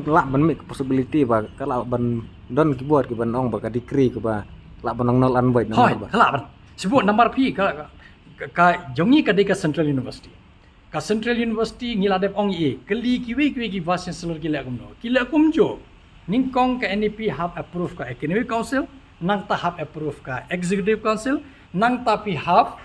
lak ban make possibility ba kalau ban don keyboard ki ban ong ba ka degree ke ba lak ban ong nol unvoid Hoi, nomor ba hala ban. Sebut number pi ka jongi ka de ka Central University. Ka Central University ngila de ong ye. Keli kiwi ki vice chancellor kila kumno. Kila kumjo. Ningkong ka NEP have approve ka Academic Council, nang ta have approve ka Executive Council, nang ta pi have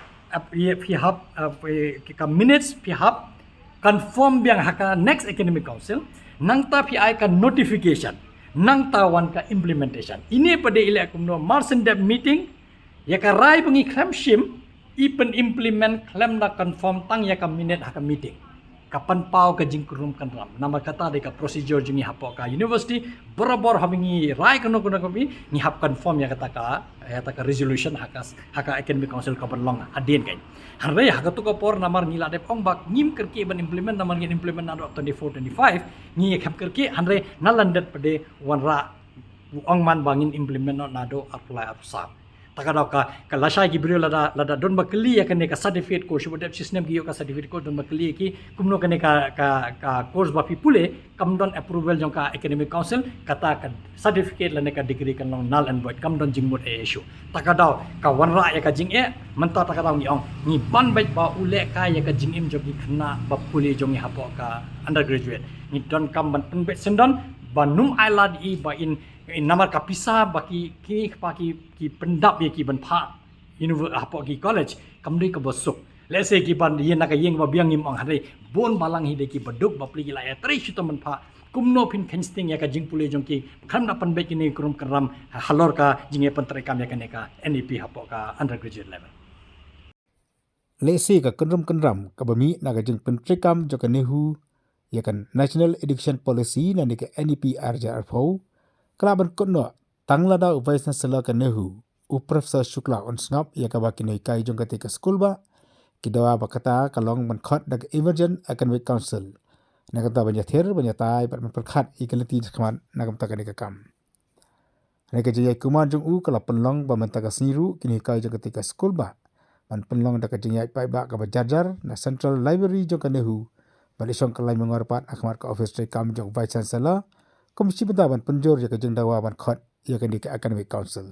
ka minutes pi have confirm biang haka next Academic Council, nang ta pi ai ka notification, nang ta wan ka implementation. Ini pada ile kumno Marsen Dep meeting ya ka rai pengi Khlem shim ipen implement Khlem na confirm tang ya ka minute haka meeting. Kapan pau ka jingkurum kan ram nama kata de ka procedure jingi hapo ka university borobor habingi rai kono kopi ni hap confirm ya kata ka resolution haka Academic Council ka long adien kai hanre haka tu ka por namar ngila de ong bak ngim kerke ban implement namar ngin implement na 24 25 ni khap kerke hanre nalandet pade wanra ong man bangin implement na do apply apsa takadaw ka lasay gibril lada don bakli ya kane ka certificate course bodep system giyo ka certificate course don bakli ki kumno kane ka course ba pipule kam don approval jong ka Academic Council kata ka certificate lane ka degree kan long null and void kam don jingmut e issue takadaw ka wanra ya ka jing e menta takadaw ni ong ni ban bait ba ule ka ya ka jing im jogi khna ba pule jong ni hapo ka undergraduate ni don kam ban penbet sendon banum ailad I ba in namar kapisa baki ki pendap ye ki ban pha university hapo ki college kamdei ka bosuk let's say ki ban ye naka yeng ba biang im ang hare bon balang hi de ki baduk ba pli la ya tri chuta ban pha kumno pin kensting ya ka jing pule jong ki kham na pan be ki ni krum karam halor ka jinge Pyntreikam ya ka ne ka NEP hapo ka undergraduate level Lesi ka kenram ka bami na ka jing Pyntreikam jo ka Nehu ya kan National Education Policy na ni ka NEP RJRFO kelaban kono tang Lada vice chancellor ka Nehu Professor Shukla on snap ya ka bakini kai jong ka te ka school ba kidawa bakata kalong man khot dak emergent Academic Council na kata banya ther banya tai bat man perkhat ikalati khman na kam ta ka ni ka kam ne ka jaya kumar jong kala penlong ba man ta ka sniru kini kai jong ka te ka school ba man penlong dak jaya pai ba ka ba jarjar na Central Library jong ka Nehu balisong kalai mengorpat akhmar ka office Pyntreikam jong vice chancellor Komisi Bentaban Mynjur ya kejeng dawa ban khot ya kan di Academic Council.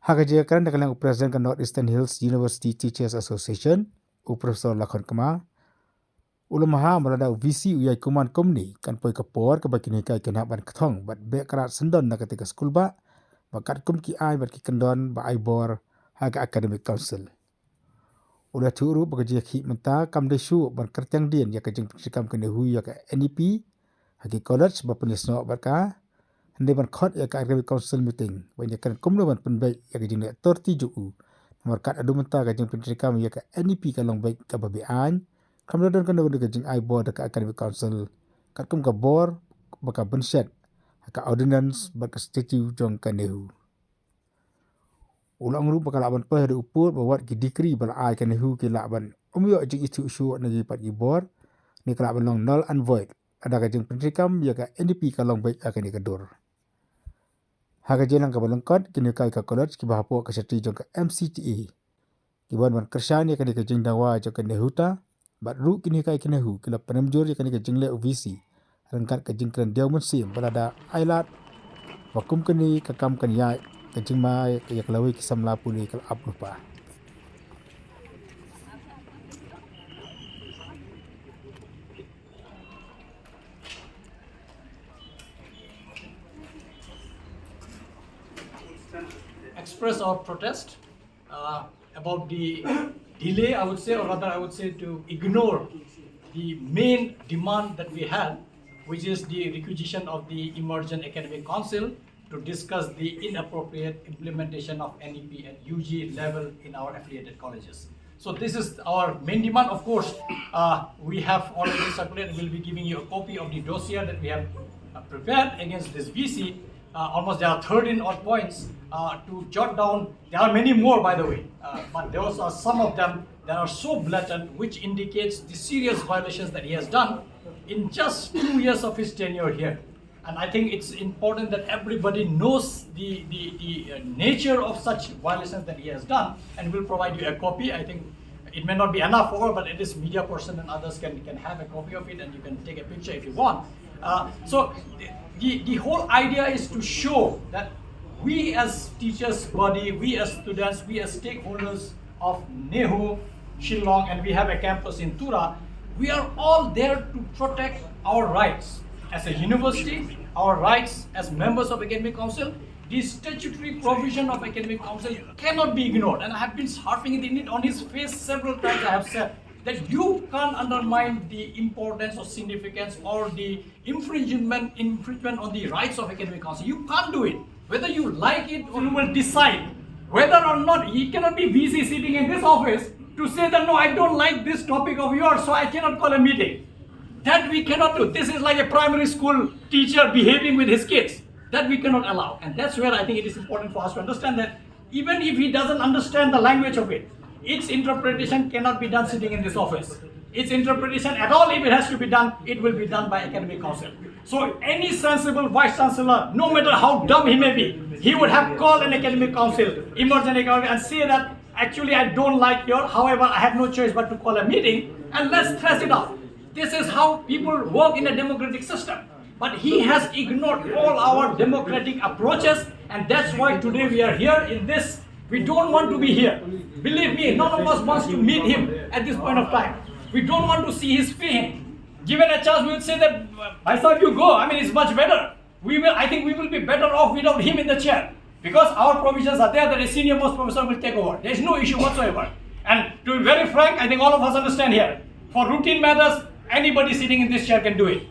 Haka je kan da kalang president kan North Eastern Hills University Teachers Association Professor Lakhon Kama ulamaha malada VC uyai kuman komni kan poi ka por ka bakini kai kan ban kthong bat be karat sendon na ketika school ba bakat kum ki ai bat ki kendon ba ai bor haka Academic Council. Ulah turu bagaji ki menta kam desu ban kertang dien ya kejeng Pyntreikam kan Nehu ya ka NEP hagi college ba penisno barka hande ban khot ya ka Academic Council meeting banyak kan kumno ban penbai ya kejeng 30 juu nomor kat adu menta kejeng Pyntreikam ya ka NEP ka long baik ka babi an kam don kan adu kejeng ai board ka Academic Council kat kum ka bor baka benset ka ordinance baka statute jong ka Nehu ulang ru baka laban pe ada upur bawat ki degree bala ai ka Nehu ki laban umyo jeng Ithuh shu nagi pat ki bor ni ka laban long null and void ada ka jeng Pyntreikam ya ka NEP ka long baik akan ikadur. Haka jelang ka balengkot kini kai ka college ki bahapo ka setri jong ka MCTA. Ki ban ban kersan ya ka jeng dawa jong ka Nehuta bat ru kini kai ka Nehu kila Mynjur ya ka jeng le VC. Rengkat ka jeng kran diau musim balada ailat wakum kini ka kam kan ya ka jeng mai ka ya kalawi ki samla puli kal aplupa. Express our protest about the delay, I would say, or rather I would say to ignore the main demand that we had, which is the requisition of the Emergent Academic Council to discuss the inappropriate implementation of NEP at UG level in our affiliated colleges. So this is our main demand. Of course, we have already circulated, we'll be giving you a copy of the dossier that we have prepared against this VC. Almost there are 13 odd points to jot down. There are many more, by the way, but those are some of them that are so blatant, which indicates the serious violations that he has done in just 2 years of his tenure here. And I think it's important that everybody knows the nature of such violations that he has done, and we'll provide you a copy. I think It may not be enough for all, but at least media person and others can have a copy of it, and you can take a picture if you want. So the whole idea is to show that we as teachers body, we as students, we as stakeholders of Nehu, Shillong, and we have a campus in Tura, we are all there to protect our rights as a university, our rights as members of Academic Council. The statutory provision of Academic Council cannot be ignored, and I have been harping it on his face several times. I have said that you can't undermine the importance or significance or the infringement on the rights of Academic Council. You can't do it. Whether you like it or you will decide whether or not. It cannot be VC sitting in this office to say that no, I don't like this topic of yours, so I cannot call a meeting. That we cannot do. This is like a primary school teacher behaving with his kids. That we cannot allow. And that's where I think it is important for us to understand that even if he doesn't understand the language of it, its interpretation cannot be done sitting in this office. Its interpretation at all, if it has to be done, it will be done by Academic Council. So any sensible Vice Chancellor, no matter how dumb he may be, he would have called an Academic Council, emergent Academic, and say that actually I don't like your, however I have no choice but to call a meeting and let's thrash it out. This is how people work in a democratic system. But he has ignored all our democratic approaches, and that's why today we are here in this. We don't want to be here. Believe me, none of us wants to meet him at this point of time. We don't want to see his face. Given a chance, we would say that, I thought you go. I mean, it's much better. I think we will be better off without him in the chair. Because our provisions are there that a senior most professor will take over. There is no issue whatsoever. And to be very frank, I think all of us understand here. For routine matters, anybody sitting in this chair can do it.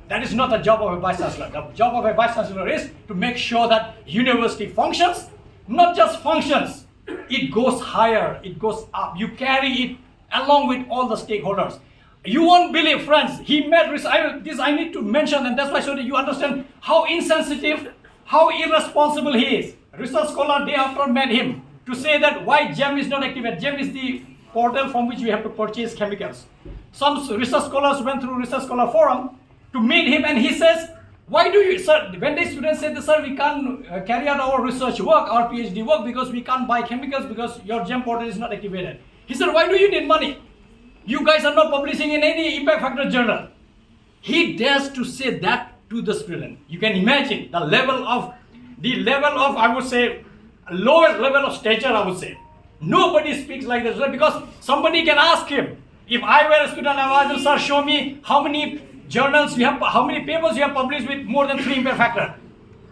That is not the job of a Vice Chancellor. The job of a Vice Chancellor is to make sure that university functions, not just functions, it goes higher, it goes up. You carry it along with all the stakeholders. You won't believe, friends, he met, I need to mention, and that's why so that you understand how insensitive, how irresponsible he is. Research scholar day after met him to say that why GEM is not activated. GEM is the portal from which we have to purchase chemicals. Some research scholars went through Research Scholar Forum to meet him, and he says, why do you, sir, when the students said, sir, we can't carry out our research work, our PhD work, because we can't buy chemicals because your GEM portal is not activated. He said, why do you need money? You guys are not publishing in any impact factor journal. He dares to say that to the student. You can imagine the level of, I would say, lowest level of stature, I would say. Nobody speaks like this, because somebody can ask him, if I were a student, I would ask, sir, show me how many journals you have, how many papers you have published with more than 3 impact factor.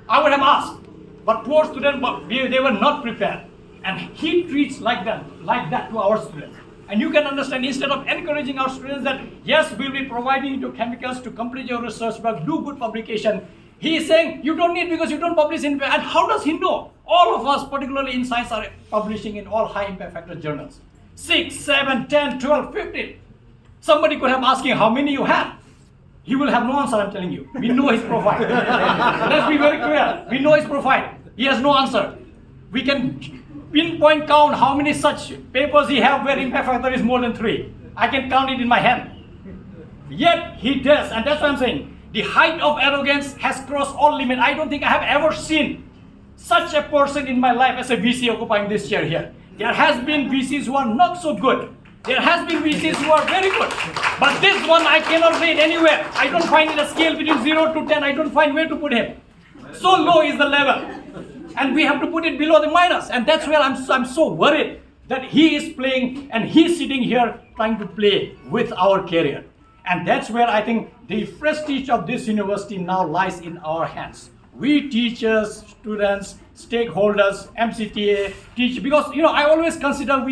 I would have asked, but poor students, they were not prepared. And he treats like that to our students. And you can understand, instead of encouraging our students that, yes, we'll be providing you chemicals to complete your research work, do good publication, he is saying, you don't need because you don't publish in, and how does he know? All of us, particularly in science, are publishing in all high impact factor journals. 6, 7, 10, 12, 15. Somebody could have asked him how many you have. He will have no answer, I'm telling you. We know his profile. Let's be very clear. We know his profile. He has no answer. We can pinpoint count how many such papers he have where impact factor is more than 3. I can count it in my hand. Yet he does, and that's what I'm saying. The height of arrogance has crossed all limit. I don't think I have ever seen such a person in my life as a VC occupying this chair here. There has been VCs who are not so good. There has been VCs who are very good. But this one I cannot rate anywhere. I don't find it a scale between 0 to 10. I don't find where to put him. So low is the level. And we have to put it below the minus. And that's where I'm so worried that he is playing and he's sitting here trying to play with our career. And that's where I think the prestige of this university now lies in our hands. We teachers, students, stakeholders, MCTA, teach, because I always consider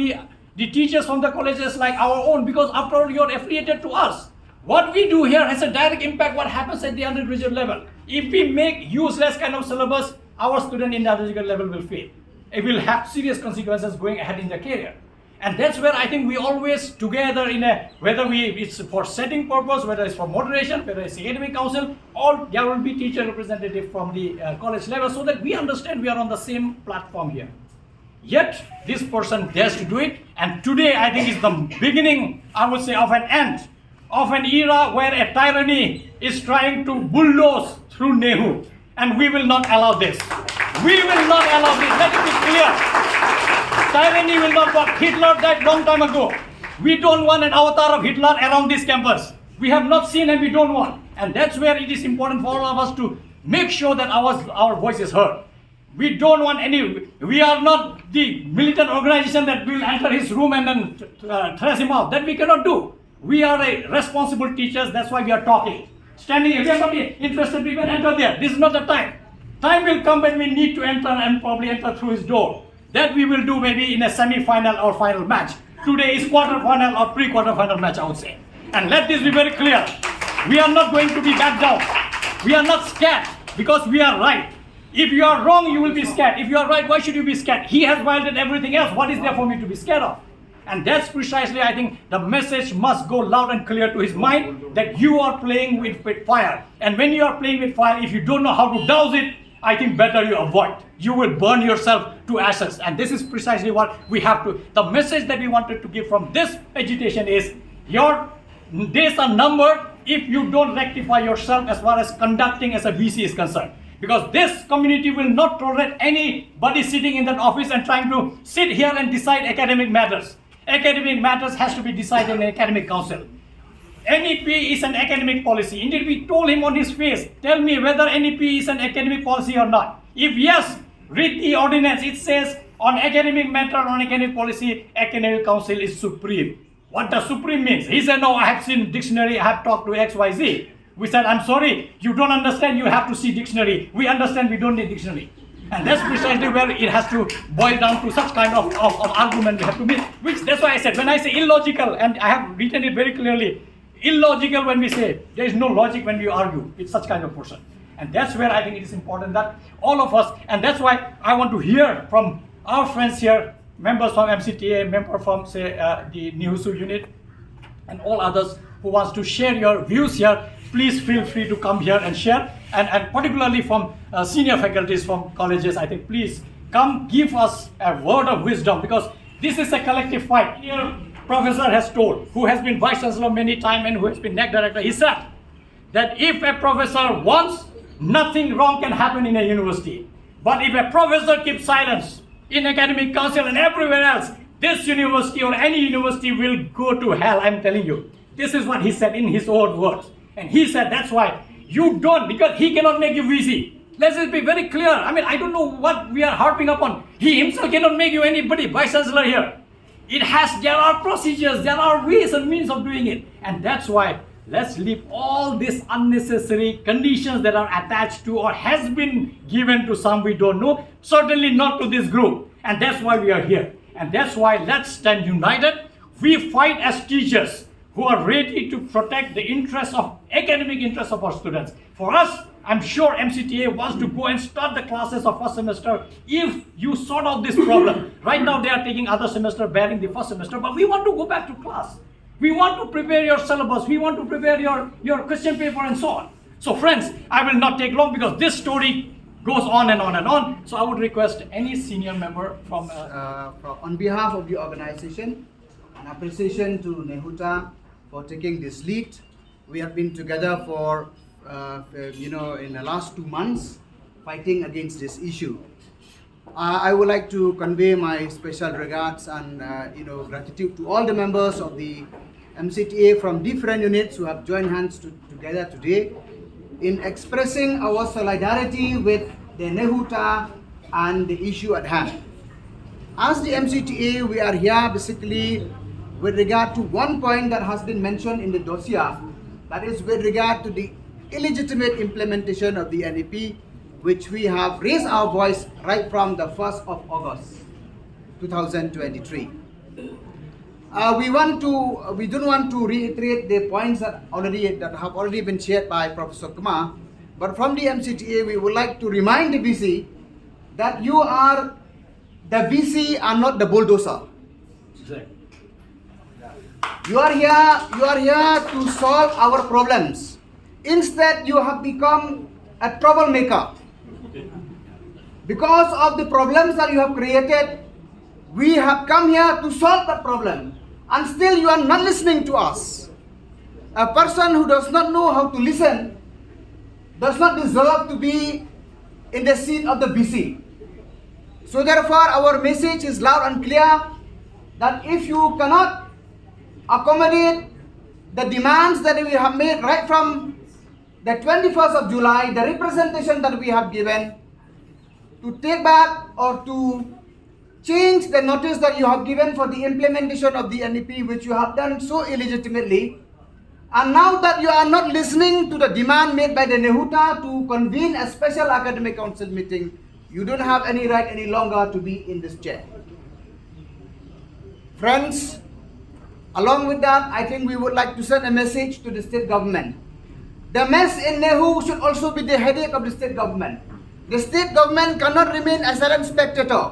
the teachers from the colleges like our own, because after all you're affiliated to us. What we do here has a direct impact what happens at the undergraduate level. If we make useless kind of syllabus, our student in the undergraduate level will fail. It will have serious consequences going ahead in their career. And that's where I think we always together whether it's for setting purpose, whether it's for moderation, whether it's Academic Council, there will be teacher representative from the college level so that we understand we are on the same platform here. Yet this person dares to do it, and today I think is the beginning, I would say, of an end of an era where a tyranny is trying to bulldoze through Nehu, and we will not allow this. We will not allow this. Let it be clear. Tyranny will not work. Hitler died long time ago. We don't want an avatar of Hitler around this campus. We have not seen and we don't want. And that's where it is important for all of us to make sure that our voice is heard. We don't want we are not the militant organization that will enter his room and then thrash him out. That we cannot do. We are responsible teachers, that's why we are talking. Standing here, we are not interested, we can enter there. This is not the time. Time will come when we need to enter and probably enter through his door. That we will do maybe in a semi-final or final match. Today is quarter-final or pre-quarter-final match, I would say. And let this be very clear. We are not going to be back down. We are not scared because we are right. If you are wrong, you will be scared. If you are right, why should you be scared? He has violated everything else. What is there for me to be scared of? And that's precisely, I think, the message must go loud and clear to his mind that you are playing with fire. And when you are playing with fire, if you don't know how to douse it, I think better you avoid. You will burn yourself to ashes. And this is precisely what we have to. The message that we wanted to give from this agitation is your days are numbered if you don't rectify yourself as far as conducting as a VC is concerned. Because this community will not tolerate anybody sitting in that office and trying to sit here and decide academic matters. Academic matters has to be decided in an academic council. NEP is an academic policy. Indeed, we told him on his face, tell me whether NEP is an academic policy or not. If yes, read the ordinance. It says on academic matter, on academic policy, academic council is supreme. What does supreme means? He said, no, I have seen dictionary, I have talked to XYZ. We said, I'm sorry, you don't understand, you have to see dictionary. We understand we don't need dictionary. And that's precisely where it has to boil down to such kind of argument we have to make. Which, that's why I said, when I say illogical, and I have written it very clearly, illogical when we say, there is no logic when we argue with such kind of person. And that's where I think it is important that all of us, and that's why I want to hear from our friends here, members from MCTA, member from, say, the Nehu unit, and all others who wants to share your views here. Please feel free to come here and share, and particularly from senior faculties from colleges, I think please come give us a word of wisdom, because this is a collective fight. Here, professor has told, who has been vice chancellor many times and who has been NEC director, he said that if a professor wants, nothing wrong can happen in a university. But if a professor keeps silence in academic council and everywhere else, this university or any university will go to hell, I'm telling you. This is what he said in his own words. And he said that's why you don't, because he cannot make you VC. Let's just be very clear. I mean, I don't know what we are harping upon. He himself cannot make you anybody, vice chancellor here. There are procedures, there are ways and means of doing it. And that's why let's leave all these unnecessary conditions that are attached to or has been given to some we don't know, certainly not to this group. And that's why we are here. And that's why let's stand united. We fight as teachers who are ready to protect the interests of academic interests of our students. For us, I'm sure MCTA wants to go and start the classes of first semester if you sort out this problem. Right now they are taking other semester, bearing the first semester, but we want to go back to class. We want to prepare your syllabus, we want to prepare your question paper and so on. So friends, I will not take long because this story goes on and on and on. So I would request any senior member from... on behalf of the organization, an appreciation to Nehuta for taking this lead. We have been together for, in the last 2 months, fighting against this issue. I would like to convey my special regards and, gratitude to all the members of the MCTA from different units who have joined hands together today in expressing our solidarity with the Nehuta and the issue at hand. As the MCTA, we are here basically with regard to one point that has been mentioned in the dossier, that is with regard to the illegitimate implementation of the NEP, which we have raised our voice right from the 1st of August 2023. We don't want to reiterate the points that have already been shared by Professor Kumar, but from the MCTA we would like to remind the VC that the VC are not the bulldozer. You are here to solve our problems. Instead, you have become a troublemaker. Because of the problems that you have created, we have come here to solve that problem. And still you are not listening to us. A person who does not know how to listen does not deserve to be in the seat of the VC. So therefore, our message is loud and clear that if you cannot accommodate the demands that we have made right from the 21st of July, the representation that we have given, to take back or to change the notice that you have given for the implementation of the NEP, which you have done so illegitimately. And now that you are not listening to the demand made by the Nehuta to convene a special academic council meeting, you don't have any right any longer to be in this chair. Friends, along with that, I think we would like to send a message to the state government. The mess in Nehu should also be the headache of the state government. The state government cannot remain a silent spectator.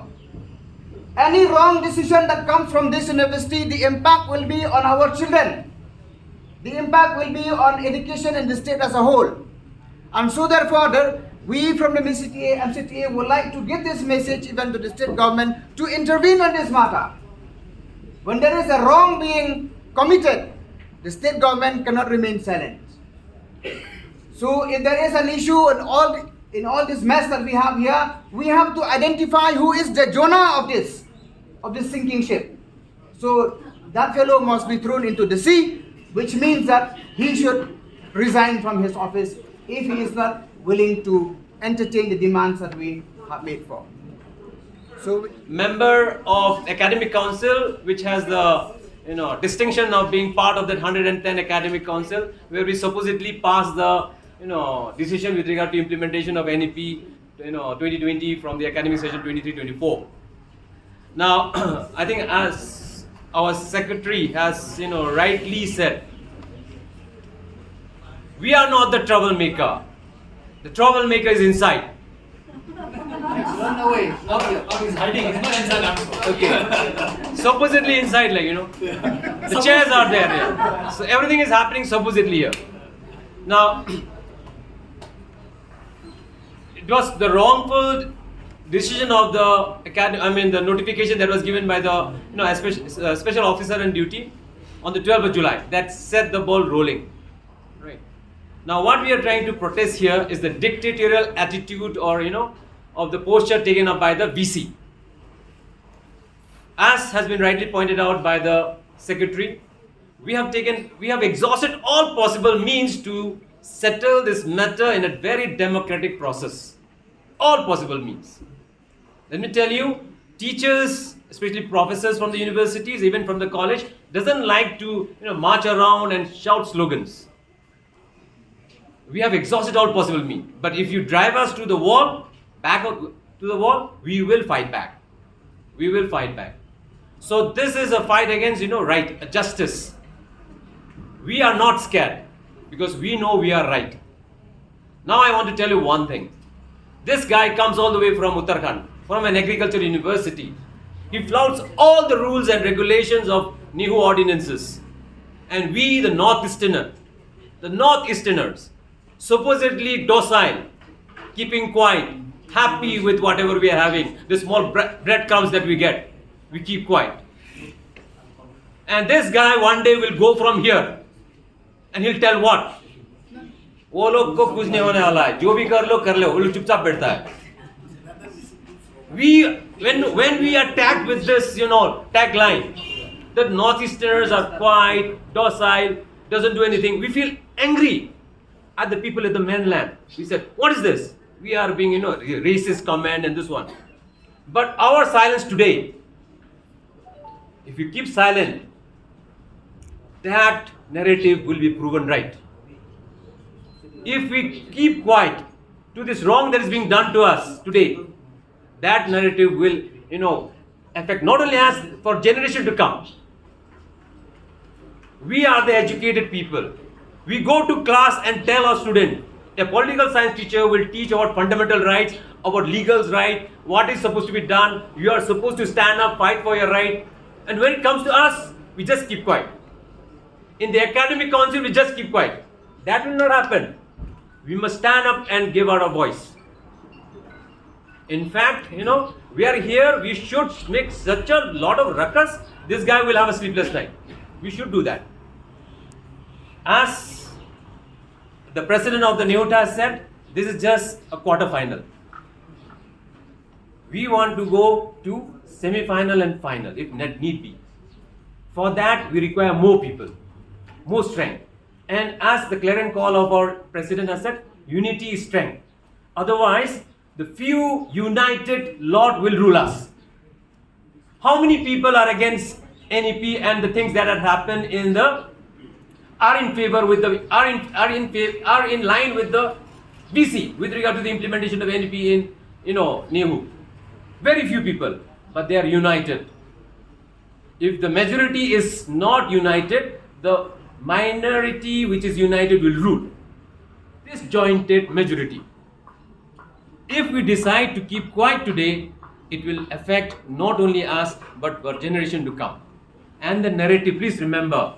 Any wrong decision that comes from this university, the impact will be on our children. The impact will be on education in the state as a whole. And so therefore, we from the MCTA would like to give this message even to the state government to intervene on this matter. When there is a wrong being committed, the state government cannot remain silent. So if there is an issue in all this mess that we have here, we have to identify who is the Jonah of this sinking ship. So that fellow must be thrown into the sea, which means that he should resign from his office if he is not willing to entertain the demands that we have made for. So, member of Academic Council, which has the distinction of being part of that 110 Academic Council, where we supposedly passed the decision with regard to implementation of NEP 2020 from the academic session 23-24. Now, I think as our secretary has rightly said, we are not the troublemaker. The troublemaker is inside. run away. He's hiding. He's not inside. Okay. Supposedly inside, the chairs are there. Yeah. So everything is happening supposedly here. Now, it was the wrongful decision of the notification that was given by the special officer on duty on the 12th of July that set the ball rolling. Right. Now, what we are trying to protest here is the dictatorial attitude or of the posture taken up by the VC. As has been rightly pointed out by the secretary, we have exhausted all possible means to settle this matter in a very democratic process. All possible means. Let me tell you, teachers, especially professors from the universities, even from the college, doesn't like to march around and shout slogans. We have exhausted all possible means. But if you drive us to the wall, we will fight back. We will fight back. So this is a fight against, right, justice. We are not scared because we know we are right. Now I want to tell you one thing. This guy comes all the way from Uttarakhand, from an agriculture university. He flouts all the rules and regulations of Nehu ordinances. And we, the Northeasterners, supposedly docile, keeping quiet, happy with whatever we are having, the small breadcrumbs that we get, we keep quiet. And this guy one day will go from here and he'll tell what? वो लोग को कुछ नहीं होने वाला है, जो भी कर लो, वो लोग चुपचाप बैठता है. When we are tagged with this, tagline, that Northeasterners are quiet, docile, doesn't do anything, we feel angry at the people in the mainland. We said, what is this? We are being, racist comment and this one. But our silence today, if you keep silent, that narrative will be proven right. If we keep quiet to this wrong that is being done to us today, that narrative will, affect not only us, for generation to come. We are the educated people. We go to class and tell our student, a political science teacher will teach about fundamental rights, about legal rights, what is supposed to be done. You are supposed to stand up, fight for your right. And when it comes to us, we just keep quiet. In the academic council, we just keep quiet. That will not happen. We must stand up and give out a voice. In fact, we are here, we should make such a lot of ruckus, this guy will have a sleepless night. We should do that. As the president of the Nehuta said, this is just a quarter-final. We want to go to semi-final and final, if need be. For that, we require more people, more strength. And as the clarion call of our president has said, unity is strength. Otherwise, the few united Lord will rule us. How many people are against NEP and the things that have happened in the are in favor with the are in line with the VC with regard to the implementation of NEP in Nehu? Very few people, but they are united. If the majority is not united, the minority which is united will rule. This jointed majority. If we decide to keep quiet today, it will affect not only us but our generation to come. And the narrative, please remember,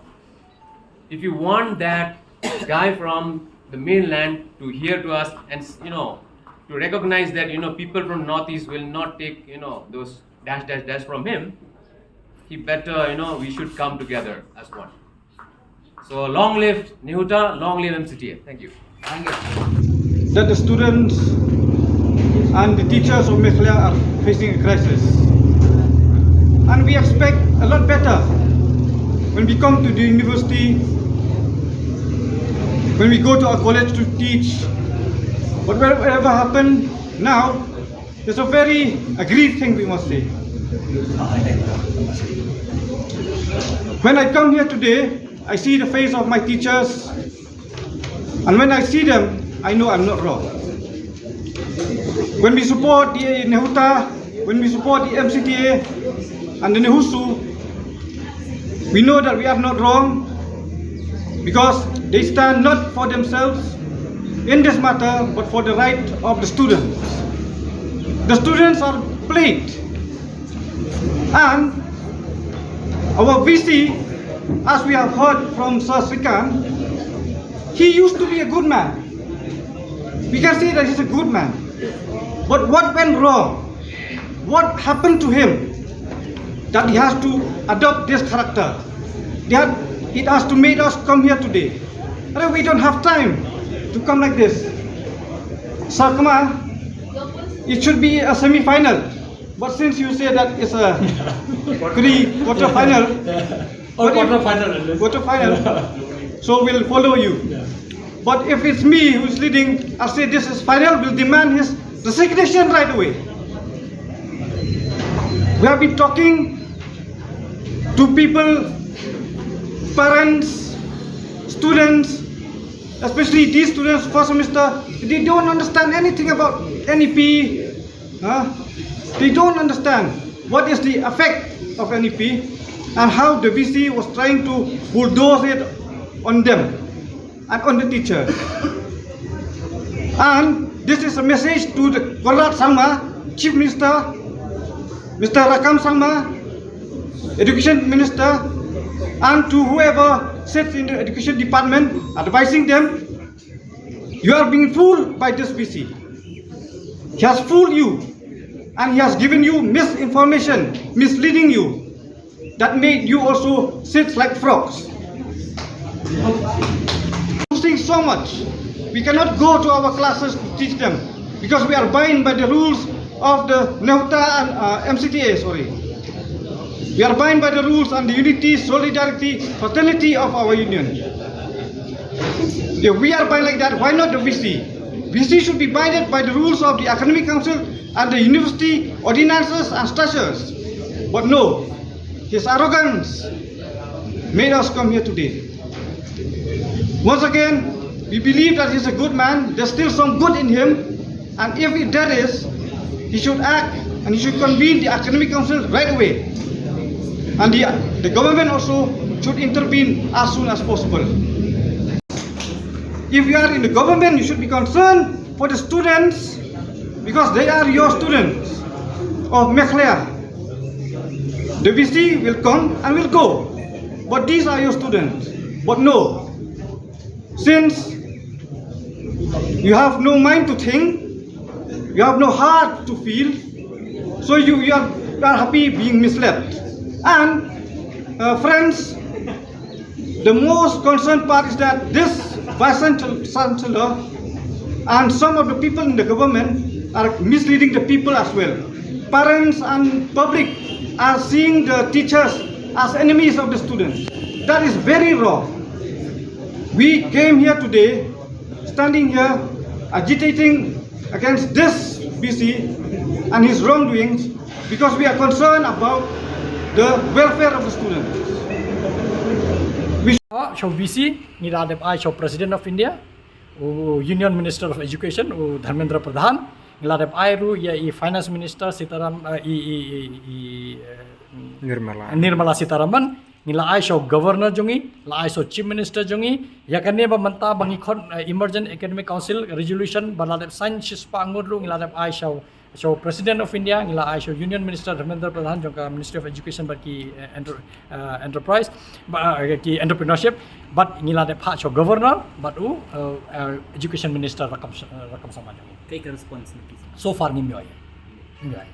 if you want that guy from the mainland to hear to us and to recognize that people from Northeast will not take those dash from him, he better we should come together as one. So long live Nehuta, long live MCTA. Thank you. Thank you. That the students and the teachers of Meghalaya are facing a crisis. And we expect a lot better when we come to the university, when we go to our college to teach. But whatever happened now, it's a very grieved thing, we must say. When I come here today, I see the face of my teachers, and when I see them, I know I'm not wrong. When we support the Nehuta, when we support the MCTA and the Nehusu, we know that we are not wrong because they stand not for themselves in this matter, but for the right of the students. The students are played, and our VC, as we have heard from Sir Srikan, he used to be a good man. We can say that he's a good man. But what went wrong? What happened to him that he has to adopt this character? It has to make us come here today. We don't have time to come like this. Sarkama, it should be a semi-final. But since you say that it's a quarter-final, quarter-final, so we'll follow you. But if it's me who's leading, I'll say this is final, we'll demand his resignation right away. We have been talking to people, parents, students, especially these students, first semester, they don't understand anything about NEP. They don't understand what is the effect of NEP and how the VC was trying to bulldoze it on them and on the teachers. And this is a message to the Konrad Sangma, Chief Minister, Mr. Rakam Sangma, Education Minister, and to whoever sits in the Education Department, advising them, you are being fooled by this VC. He has fooled you, and he has given you misinformation, misleading you, that made you also sit like frogs. Losing so much, we cannot go to our classes to teach them because we are bound by the rules of the Nehuta and MCTA. We are bound by the rules and the unity, solidarity, fraternity of our union. If we are bound like that, why not the VC? VC should be bounded by the rules of the Academic Council and the university ordinances and statutes. But no, his arrogance made us come here today. Once again, we believe that he's a good man. There's still some good in him, and if there is, he should act and he should convene the Academic Council right away. And the government also should intervene as soon as possible. If you are in the government, you should be concerned for the students because they are your students of Meghalaya. The VC will come and will go, but these are your students. But no, since you have no mind to think, you have no heart to feel, so you are happy being misled. And friends, the most concerned part is that this Vice Chancellor and some of the people in the government are misleading the people as well. Parents and public are seeing the teachers as enemies of the students. That is very wrong. We came here today, standing here, agitating against this BC and his wrongdoings because we are concerned about the welfare of the students. Show VC, nila adep I show President of India, Union Minister of Education, Dharmendra Pradhan, nila adep I ru ya Finance Minister Sitaram Nirmala Sitaraman, nila I show Governor Jongi, la I show Chief Minister Jongi, ya kanne ba manta bangi khon Emergent Academic Council resolution baladep sign shispa angurlu nila adep I show President of India, nila I show Union Minister Dharmendra Pradhan jongka Ministry of Education baki enterprise ki entrepreneurship, but nila de pha show Governor but Education Minister rakam sama jongi. Take a responsibility. So far nimyo ay.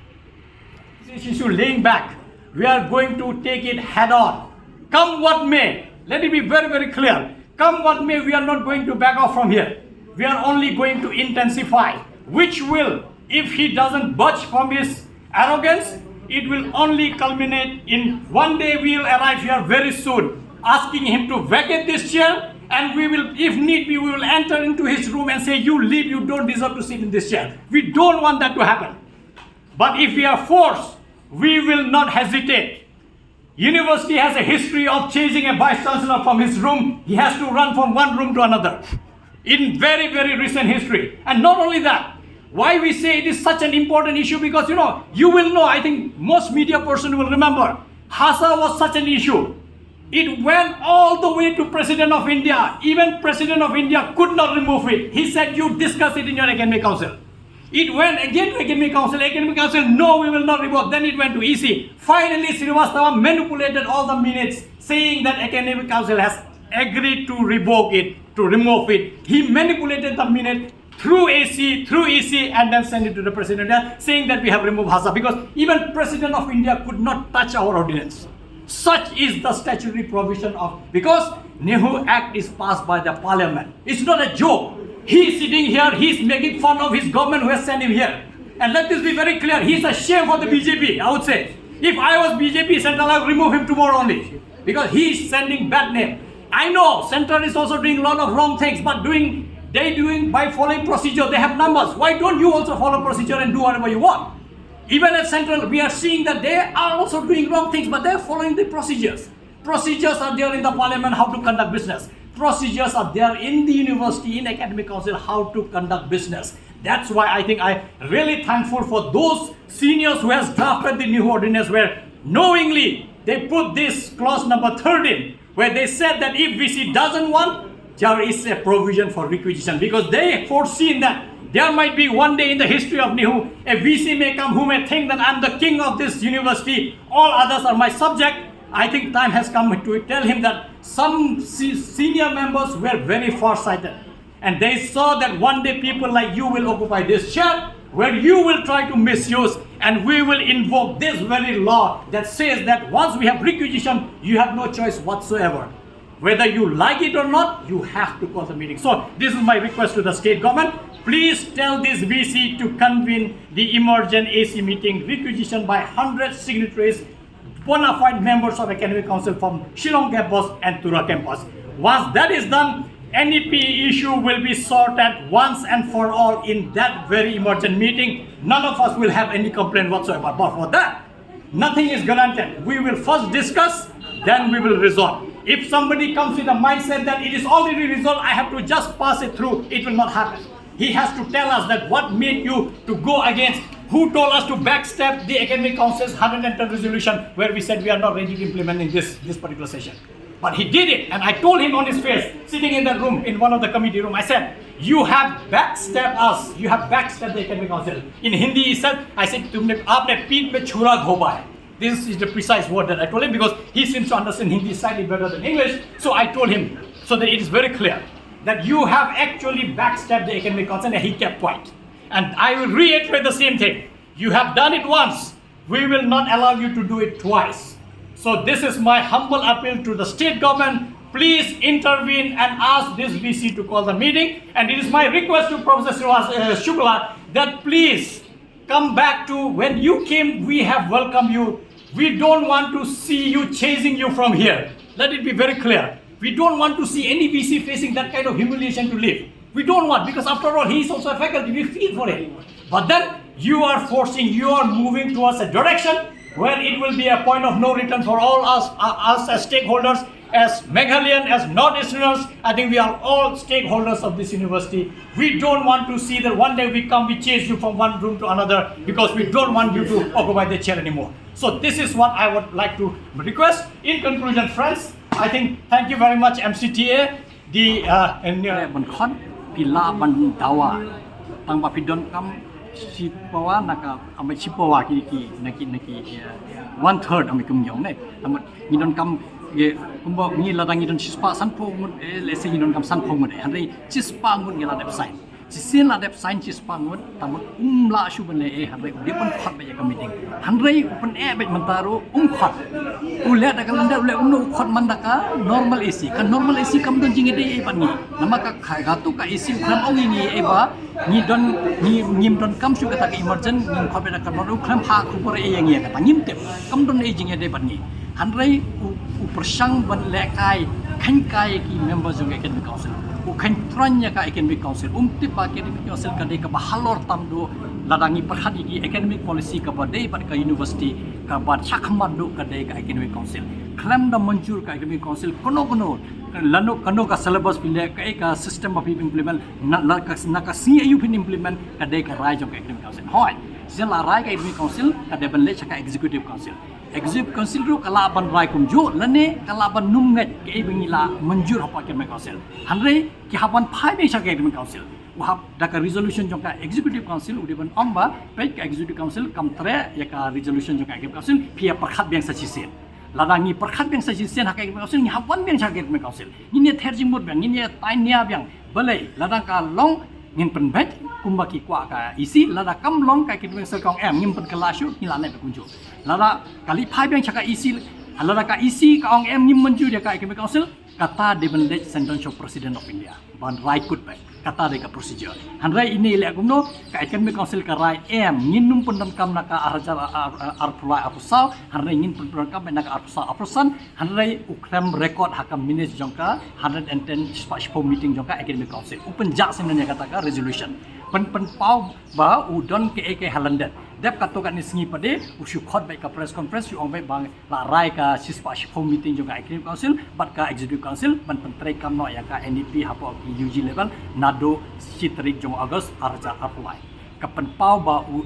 This issue laying back, we are going to take it head on. Come what may, let it be very, very clear. Come what may, we are not going to back off from here. We are only going to intensify, which will, if he doesn't budge from his arrogance, it will only culminate in one day we will arrive here very soon, asking him to vacate this chair, and we will, if need be, we will enter into his room and say, you leave, you don't deserve to sit in this chair. We don't want that to happen. But if we are forced, we will not hesitate. University has a history of chasing a vice chancellor from his room. He has to run from one room to another in very, very recent history. And not only that, why we say it is such an important issue, because you will know, I think most media person will remember, Hasa was such an issue. It went all the way to President of India. Even President of India could not remove it. He said, you discuss it in your Academic Council. It went again to Academic Council. Academic Council, no, we will not revoke. Then it went to EC. Finally, Srivastava manipulated all the minutes, saying that Academic Council has agreed to revoke it, to remove it. He manipulated the minute through AC, through EC, and then sent it to the President of India, saying that we have removed Hasa, because even President of India could not touch our ordinance. Such is the statutory provision of, because Nehu Act is passed by the Parliament. It's not a joke. He's sitting here, he's making fun of his government who has sent him here. And let this be very clear, he's a shame for the BJP, I would say. If I was BJP Central, I would remove him tomorrow only, because he's sending bad name. I know Central is also doing a lot of wrong things, but they doing by following procedure. They have numbers. Why don't you also follow procedure and do whatever you want? Even at Central, we are seeing that they are also doing wrong things, but they are following the procedures. Procedures are there in the Parliament, how to conduct business. Procedures are there in the university, in Academic Council, how to conduct business. That's why I think I'm really thankful for those seniors who has drafted the new ordinance, where knowingly they put this clause number 13, where they said that if VC doesn't want, there is a provision for requisition, because they foreseen that there might be one day in the history of Nehu, a VC may come who may think that I'm the king of this university, all others are my subject. I think time has come to tell him that some senior members were very far-sighted, and they saw that one day people like you will occupy this chair, where you will try to misuse, and we will invoke this very law that says that once we have requisition, you have no choice whatsoever. Whether you like it or not, you have to call the meeting. So this is my request to the state government. Please tell this VC to convene the emergent AC meeting, requisition by 100 signatories, bona fide members of Academic Council from Shillong campus and Tura campus. Once that is done, NEP issue will be sorted once and for all in that very emergent meeting. None of us will have any complaint whatsoever. But for that, nothing is guaranteed. We will first discuss, then we will resolve. If somebody comes with a mindset that it is already resolved, I have to just pass it through, it will not happen. He has to tell us that what made you to go against, who told us to backstep the Academic Council's 110 resolution, where we said we are not ready to implement in this particular session. But he did it, and I told him on his face, sitting in that room, in one of the committee room, I said, you have backstabbed us, you have backstabbed the Academic Council. In Hindi he said, I said, "Tumne aapne peeth pe chhura ghoba hai." This is the precise word that I told him, because he seems to understand Hindi slightly better than English. So I told him, so that it is very clear that you have actually backstabbed the Academic Council, and he kept quiet. And I will reiterate the same thing. You have done it once. We will not allow you to do it twice. So this is my humble appeal to the state government. Please intervene and ask this VC to call the meeting. And it is my request to Professor Shukla that please come back to when you came, we have welcomed you. We don't want to see you chasing you from here. Let it be very clear. We don't want to see any VC facing that kind of humiliation to leave. We don't want, because after all, he is also a faculty. We feel for it. But then you are moving towards a direction where it will be a point of no return for all us as stakeholders, as Meghalayan, as Northeasterners. I think we are all stakeholders of this university. We don't want to see that one day we chase you from one room to another, because we don't want you to occupy the chair anymore. So this is what I would like to request. In conclusion, friends, I think thank you very much MCTA. Pila bandawa tang bapidon kam sipawa naka amai sipawa ki naki 1/3 amai kum yong ne amut ngidon kam ge kumbo ngi ladang ngidon sispa sanpo mun lese ngidon kam sanpo mun hanrei sispa mun ngila dep sign sisin la dep sign sispa mun tamut la shu ban le hanrei depan khat ba ya meeting hanrei open bet mantaro khat ule da kalanda ule unu khat mandaka normal AC kan normal AC kam don jingi dei ban ni namaka khai gatu ka AC kham ong ni e ba ni don ni ngim don kam shu kata ka emergent ngim khat ba kan no kham pha khu por e yang ya kata ngim te kam don e jingi dei ban ni hanrei u persang ban le kai khan kai ki members jong academic council u khan tranya ka academic council ti pa academic council ka dei ka bahalor tam do ladangi perhati ki academic policy ka ba dei ba ka university ka ba chakman do ka dei ka academic council Khlem da Mynjur ka academic council kono lano kano ka syllabus pile ka system of implement na ka si ayu pin implement ka dei ka rai jong ka academic council hoi sel la rai ka academic council ka dei ban le ka executive council ru kala ban rai kum jo lane kala ban num nget ke bingila Mynjur apa academic council hanre ki haban phai be ka academic council wahab daka resolution jong ka executive council udiban amba pe ka executive council kam tre ya ka resolution jong ka academic council pia perkhat beng sa chisen ladangi perkhat beng sa chisen ha ka academic council ni haban beng sa academic council ni therjing mut beng ni tai nia beng balai ladang ka long ngin pen bet kumbaki kwa ka isi lada kam long ka academic council kong ngin pen kelashu ni la ne kunju lada kali phai beng chaka isi lada ka isi ka ong ngin Mynjur ya ka academic council kata dependent sentence of president of India ban rai kut bai kata de ka procedure hanrai ini le gumno ka academic council ka rai nginum pendam kam na ka arpulai apusau hanrai ngin pendam kam na ka apusan hanrai ukram record hakam minutes jongka 110 special meeting jongka academic council open jak sebenarnya kata ka resolution pen pau ba udon ke halandet dep kato kan singi pade ushu khot bai ka press conference yu ong bai bang la rai ka special meeting jongka academic council bat ka executive council ban Pyntreikam no ya ka NEP hapo UG level nado sitrik jong August arja apply kapan pau ba u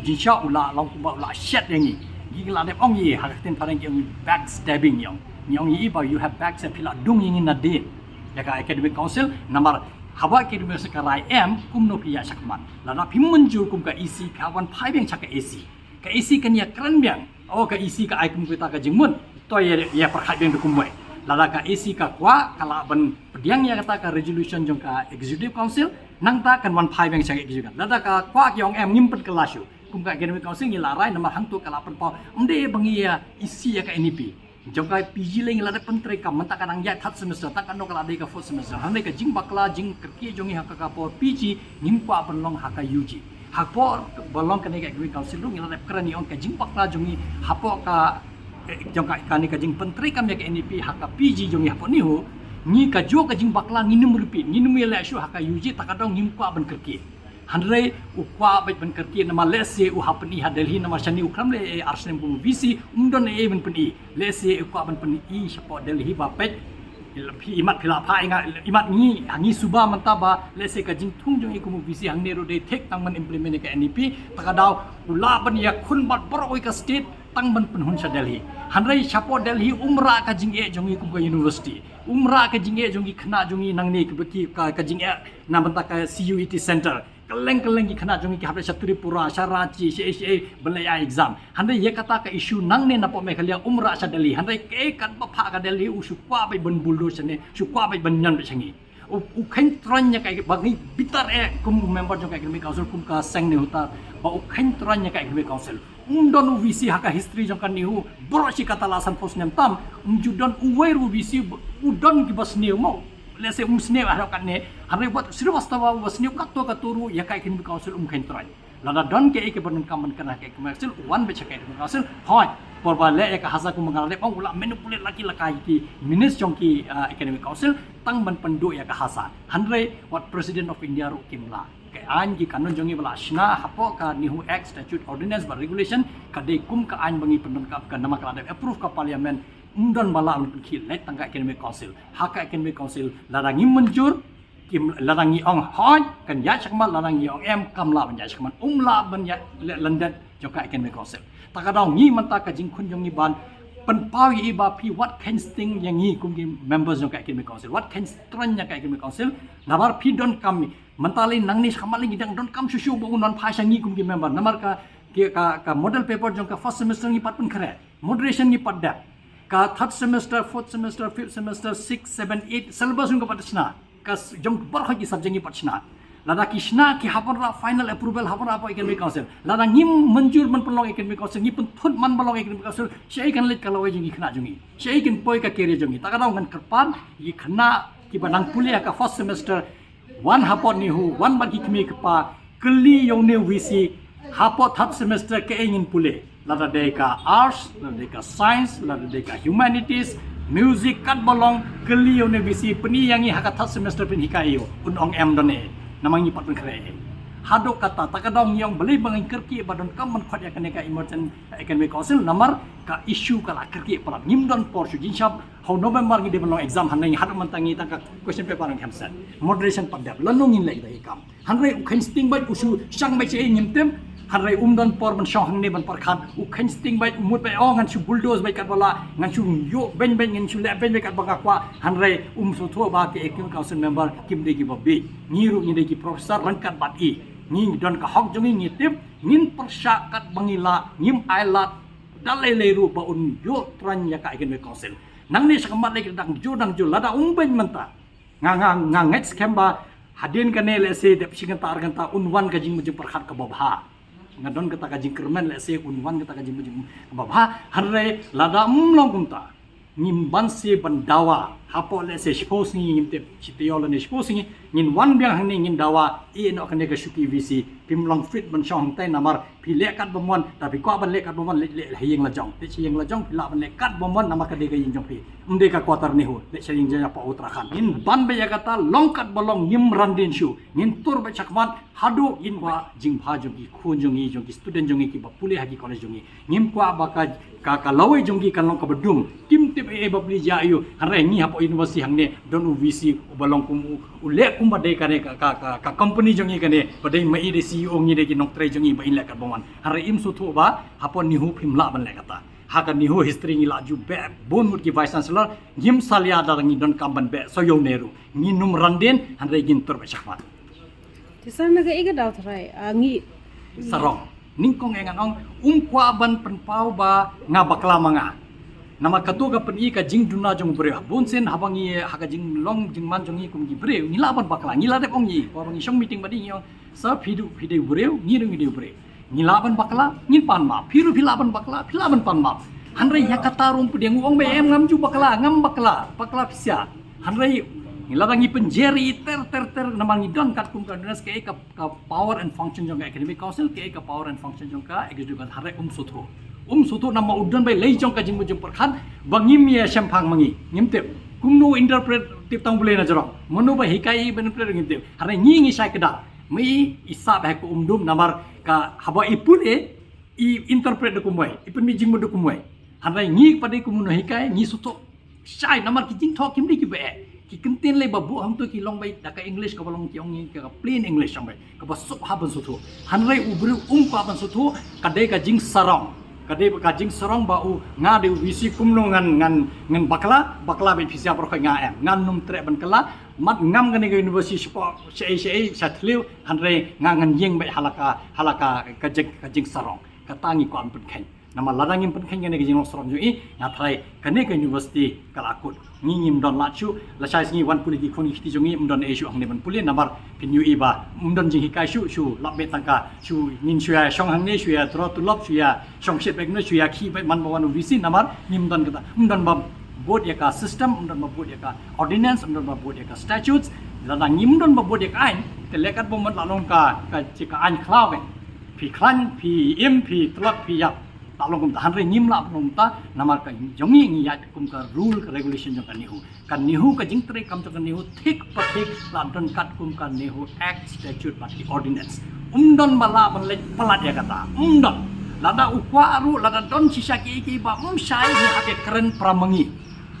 jinsha ula long ba ula shet yangi gila dep ong yi hakatin parang yang backstabbing yang yi ba you have backstab pila dung yingin na din ya ka academic council number hawa academic sekarai kumno pia sakman lana Mynjur kum ka isi kawan phai beng chaka AC ka AC kan ya kran beng ka isi ka ai kum kita ka jingmun to ya perkhat beng kum bai lada ka AC ka kwa kala ban pediang ya kata ka resolution jong ka executive council nang ta kan wan phai beng chaka executive lada ka kwa kyong ngimpet kelasyu kum ka academic council ni larai nama hangtu kala pen pau amde bangi ya isi ya ka NEP jongkai PG leng lada Pyntreikam mentak kanang ya that semester tak kano kala ka fourth semester hanai ka jing bakla jing kerki jongi haka ka por PG nimpa penlong haka UG hapo bolong ka ka academic council lu ngila krani on ka jing bakla jongi hapo ka jongkai kani ka jing Pyntreikam ya ka NEP haka PG jongi hapo Nehu ni ka jo ka jing bakla nginum repeat nginum ya shu haka UG tak kadong nimpa ban kerki hanrei ukwa baik ban kerki nama lese u hapni ha Delhi nama shani ukram le arsnem kum VC umdon e ban peni lese ukwa ban peni i shapo Delhi ba pet imat phila pha inga imat ni hangi suba mantaba lese ka jing thung jong kum VC hang neru de thek tang man implement ka NEP takadaw ula ban ya khun bat boroi ka state tang ban penhun sa Delhi hanrei shapo Delhi umra ka jing e jong kum ka university umra ka jing e jong khna jong nang ni ka jing e na banta ka CUET center keleng ki khana jongi ki habla Tripura Sharachi CHA belaya exam handai ye kata ka issue nang ne napo Meghalaya umra sa Delhi handai ke kan ba pha ka Delhi u sukwa bai ban buldo sene sukwa bai ban nyan changi u khen tranya ka bagi bitar kum member jong academic council kum ka sang ne huta ba u khen tranya ka academic council undon VC haka history jong kan Nehu borosi kata lasan pos nem tam judon uweru VC udon ki bas Nehu mo lese sne harakan ne hare buat siru wastawa wasne katto katuru ya kai academic council khain trai lada don ke ban kaman kana ke council one be chakai council hoy porba le ya ka hasa ku mangala le pang ula manipulate laki lakai ki minutes jongki academic council tang ban pendu ya ka hasa handre what president of India ru kimla ke an ki kanon jongi bala shna hapo ka Nehu Act statute ordinance ba regulation ka de kum ka an bangi pendon ka nama ka approve ka parliament undon bala un khil le tangka academic council haka academic council larangi Mynjur kim larangi ong hoi kan ya chakma larangi ong em kamla ban ya chakman umla ban ya London joka academic council takadau ngi manta ka jingkhun jongi ban pen pau yi ba pi what can sting yang ngi kum members joka academic council what can strength joka academic council nabar pi don kami mentali nang ni khamali ngidang don kam susu bu non phasa ngi kum member namar ka model paper joka first semester ngi pat pun kare moderation ngi pat da ka third semester fourth semester fifth semester 6 7 8 syllabus ngi pat sna ka jong bar ki subject ngi pat sna lada kisna ki hapon la final approval hapon apa academic council lada ngim Mynjur man pelong academic council ngi pun thut man balong academic council syai kan let kalau jingi khna jungi syai kan poi ka kere jungi takadau ngan kerpan yi khna ki banang kuliah ka first semester one hapon Nehu one bagi kmi kapa keli yong ne vc hapot third semester ke ingin pule lada deka arts lada deka science lada deka humanities music kat bolong keli yong ne vc peni yangi haka third semester pin hikayo unong em done namangi pat kre hado kata takadong yang beli bangai kerki badon kam man khot ya kaneka emergent academic council namar ka issue kala kerki parat ngimdon por su jinshap how November ngi de belong exam hanai hado mantangi tangka question paper ang hamsan moderation padap lanungin lai dai kam hanrai ukhen sting bai usu sang bai che ngimtem hanrai umdon por ban shong hang ne ban par khan ukhen sting bai umut bai ong ngan su bulldoze bai kat bala ngan su yo ben ngan su le ben bai kat banga kwa hanrai so tho ba ke academic council member kim de ki bobi ngiru ni de ki professor rangkat bat i nging don ka hok jongi ngitip ngin persyakat bangila ngim ailat dalai leru ba un yo tran ya ka academic council nang ni sakamat le dang ju lada umben menta nga ngets kemba hadin kane le se dep singan tar kan ta unwan ka jing mujung perkhat ka babha ngadon kata ka jing kermen le se unwan kata ka jing mujung babha hanre lada umlong kumta ngim banse bandawa hapo le se spos ni ngim te chitiola ne spos ni ngin wan biang hang ni ngin dawa e no kan ne ka shuki vc pimlong fit ban shong tai namar pi le kat bomon tapi ko ban le kat bomon le hiyeng la jong te chiyeng la jong la ban le kat bomon nama ka de ka yin jong pi umde ka quarter Nehu le chiyeng ja pa Uttarakhand ngin ban be ya kata long kat bolong ngim randin shu ngin tur ba chakman hadu in wa jing pha jong ki khun jong i student jong ki ba pule hagi college jong ngim kwa ba ka lawai jong ki kan long ka bedum tim tip e ba pli ja ayu hare ngi hapo university hang ne don vc ubalong kum ule kum ba de ka company jong i ka ne ba de mai de CEO ngi de ki nok tre jong i ba in la ka boman hare im su thu ba hapo Nehu phimla ban le kata haka Nehu history ngi la ju be bon mut ki vice chancellor ngim salia da ngi don kam ban be so yo neru ngi num randen hare gin tur ba chakmat Tisar naga iga daw try ngi sarong ningkong engan ong kwa ban penpau ba nga bakla manga nama katu ka peni ka jing duna jong bre bunsen habangi haka jing long jing man jong i kum gi bre ngila ban bakla ngila de ong yi ko bangi shong meeting badi ngi sa phidu bre ngi bre ngila ban bakla ngin pan ma phiru philaban bakla philaban pan ma hanre yakata rum pudeng ong be em ngam ju bakla bakla pisya hanre ngila bangi penjeri ter namangi don kat kum kadnas ke ka power and function jong academic council ke ka power and function jong ka executive hare suthu nama udan bai lei jong ka jing mujung perkhan bangim ya shampang mangi ngimtep kumno interpret tip tang bule na jero monu ba hikai benpre ngimtep hare ngi sai kada mi isa ba ko umdum namar ka haba ipun i interpret de kumwai ipun mi jing mudu kumwai hare ngi padai kumuno hikai ngi suthu sai namar ki jing thok kim di ki be ki kentin le babu ham tu ki long bai da ka english ka balong ki ong ka plain english sambai ka ba sup ha ban suthu hanrai ubru pa ban suthu ka de ka jing sarong ka de ka jing sarong ba u nga de visi kumno ngan bakla bai phisia por khoi nga em ngan num tre ban kala mat ngam ka ne ka university sport sei sathliu hanrai nga ngan yeng bai halaka ka jing sarong ka tangi ko am pun khen nama ladangin pen khen ne jing srom ju i nga thai kane ka university kalakut ngim don la chu la sai ngi wan puli ki khoni khti jongi mdon e shu hang ne ban puli namar pin yu i ba mdon jing hikai shu lap be tangka shu nin shu ya shong hang ne shu ya tro tu lop shu ya shong shet bek ne shu ya khi bai man ba wan visi namar ngim don kata mdon ba board ya ka system mdon ba board ya ka ordinance mdon ba board ya ka statutes la ngim don ba board ya ka ain te lekat bo man la long ka chika an khlaw phi klan phi im phi tlot phi yap talong kum ta hanre ngim la kum ta namar ka jongi ngi ya kum ka rule ka regulation jong kan Nehu ka jing tre kam to kan Nehu thik pa thik la don kat kum kan Nehu act statute but the ordinance don bala ban le palat ya kata don lada ukwa aru lada don sisa ki ba sai ni ake keren pramangi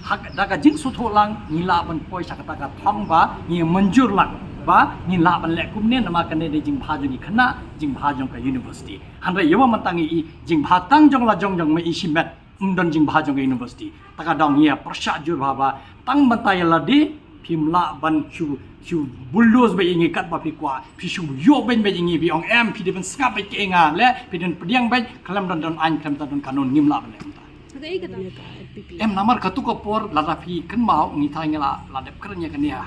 hak daga jing sutho lang ngila ban poi sakata ka thong ba ni Mynjur lang ba ni la ban le kum ne nama kan de jing bha jong khana jing bha jong ka university hanre yawa mantangi i jing bha tang jong la jong me i simet don jing bha jong ka university taka dong ya persha jur ba tang bantai la di phim la ban chu bulldoze ba ingi kat ba pi kwa pi chu yo ben ba ingi bi ong em pi de ban skap ba ke nga le pi den pediang ba Khlem don an Khlem don kanon ngim la ban le Naga iga daw ka FPP. em namar katu ko por la rafi kan mau ngi thai ngala la dep kernya kan ya